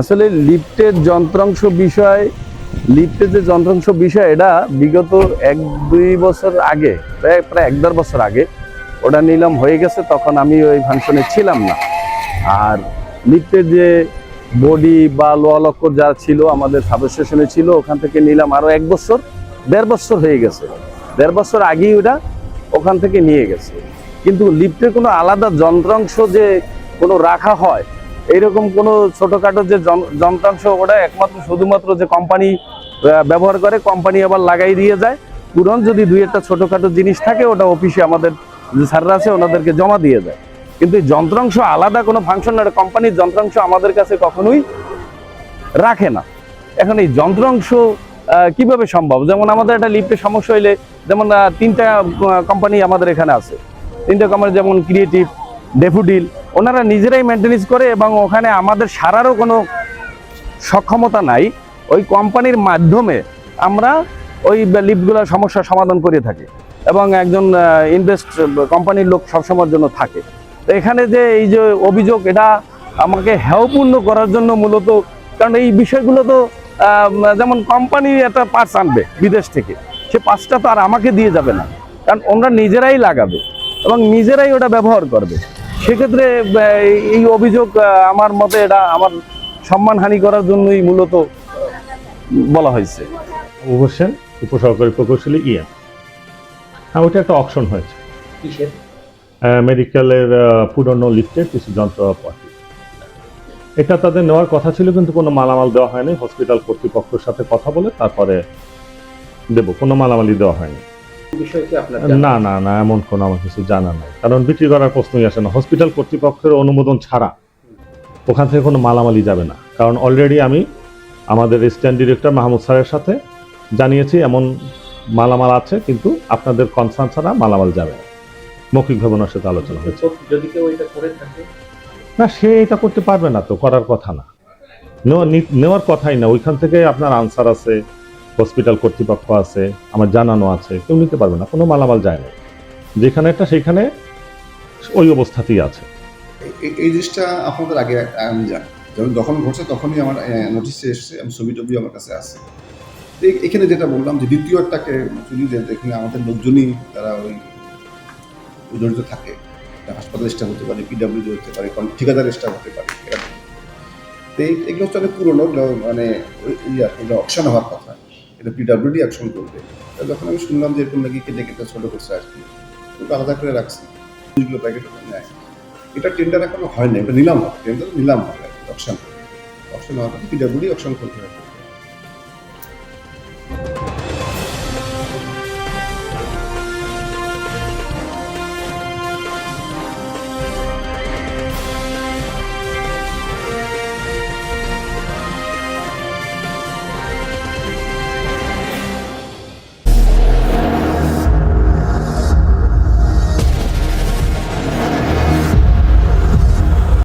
আসলে লিফটের যে যন্ত্রাংশ বিষয় এটা বিগত 1-2 বছর আগে, প্রায় 1-1.5 বছর আগে ওটা নিলাম হয়ে গেছে, তখন আমি ওই ফাংশনে ছিলাম না। আর লিফটের যে বডি বা লোহা লক্কর যা ছিল আমাদের সাবস্টেশনে ছিল, ওখান থেকে নিলাম আরো 1 বছর, 1.5 বছর হয়ে গেছে। 1.5 বছর আগেই ওটা ওখান থেকে নিয়ে গেছে। কিন্তু লিফটের কোনো আলাদা যন্ত্রাংশ যে কোনো রাখা হয় এইরকম কোনো ছোটখাটো যে যন্ত্রাংশ, ওটা একমাত্র শুধুমাত্র যে কোম্পানি ব্যবহার করে, কোম্পানি আবার লাগাই দিয়ে যায়। পুরন যদি 2-1টা ছোটখাটো জিনিস থাকে ওটা অফিসে আমাদের যে স্যাররা আছে ওনাদেরকে জমা দিয়ে যায়। কিন্তু এই যন্ত্রাংশ আলাদা কোনো ফাংশন না, কোম্পানির যন্ত্রাংশ আমাদের কাছে কখনোই রাখে না। এখন এই যন্ত্রাংশ কিভাবে সম্ভব? যেমন আমাদের একটা লিফটের সমস্যা হইলে, যেমন 3টা কোম্পানি আমাদের এখানে আছে, 3টা কোম্পানি, যেমন ক্রিয়েটিভ, ডেফোডিল, ওনারা নিজেরাই মেনটেনেন্স করে এবং ওখানে আমাদের সারারও কোনো সক্ষমতা নাই। ওই কোম্পানির মাধ্যমে আমরা ওই লিফটগুলোর সমস্যার সমাধান করে থাকি এবং একজন ইনভেস্ট কোম্পানির লোক সবসময়ের জন্য থাকে। তো এখানে যে এই যে অভিযোগ, এটা আমাকে হেয়পূর্ণ করার জন্য মূলত, কারণ এই বিষয়গুলো তো যেমন কোম্পানি একটা পার্টস আনবে বিদেশ থেকে, সে পার্টসটা তো আর আমাকে দিয়ে যাবে না, কারণ ওরা নিজেরাই লাগাবে এবং নিজেরাই ওটা ব্যবহার করবে। সেক্ষেত্রে এই অভিযোগ আমার মতে এটা আমার সম্মানহানি করার জন্যই মূলত বলা হয়েছে। হোসেন, উপসহকারী প্রকৌশলী ইএম। হ্যাঁ, ওইটা একটা অকশন হয়েছে মেডিকেলের পুরনো লিফটের কিছু যন্ত্রপাতি। এটা তাদের নেওয়ার কথা ছিল, কিন্তু কোনো মালামাল দেওয়া হয়নি। হসপিটাল কর্তৃপক্ষের সাথে কথা বলে তারপরে দেব, কোনো মালামালই দেওয়া হয়নি। না না না, এমন কোনো আমার কিছু জানা নাই, কারণ বিক্রি করার প্রশ্নই আসে না। হসপিটাল কর্তৃপক্ষের অনুমোদন ছাড়া ওখান থেকে কোনো মালামালই যাবে না, কারণ অলরেডি আমি আমাদের রেজিস্ট্যান্ট ডিরেক্টর মাহমুদ স্যারের সাথে জানিয়েছি এমন মালামাল আছে, কিন্তু আপনাদের কনসার্ন ছাড়া মালামাল যাবে না। মৌখিকভাবে ওনার সাথে আলোচনা হয়েছে। যদি কেউ এটা করে থাকে, না, সে এটা করতে পারবে না, তো করার কথা না, নেওয়ার কথাই না। ওইখান থেকে আপনার আনসার আছে, হসপিটাল কর্তৃপক্ষ আছে, আমার জানানো আছে, কেউ নিতে পারবে না, কোনো মালামাল যায় না। যেখানে একটা সেখানে ওই অবস্থাতেই আছে। এই জিনিসটা আপনাদের আগে আমি জানি, যখন ঘটছে তখনই আমার নোটিশে এসছে, আমি ছবি টবি আমার কাছে আছে। এখানে যেটা বললাম যে দ্বিতীয় একটাকে চুরি, যে এখানে আমাদের লোকজনই তারা ওই জড়িত থাকে, হাসপাতাল স্টাফ হতে পারে, পিডাব্লিউ হতে পারে, ঠিকাদার স্টাফ হতে পারে। তো এগুলো হচ্ছে অনেক পুরোনো, মানে অকশন হওয়ার কথা, এটা পিডাব্লিউডি অ্যাকশন করবে। যখন আমি শুনলাম যে এরকম নাকি কেটে কেটে ছোটো করছে আর কি, কিন্তু আলাদা করে রাখছি প্যাকেট নেয়। এটা টেন্ডার এখনো হয় না, এটা নিলাম হবে, টেন্ডার নিলাম হবে, অকশন হওয়ার কথা, পিডাব্লিউডি অকশন করতে হবে।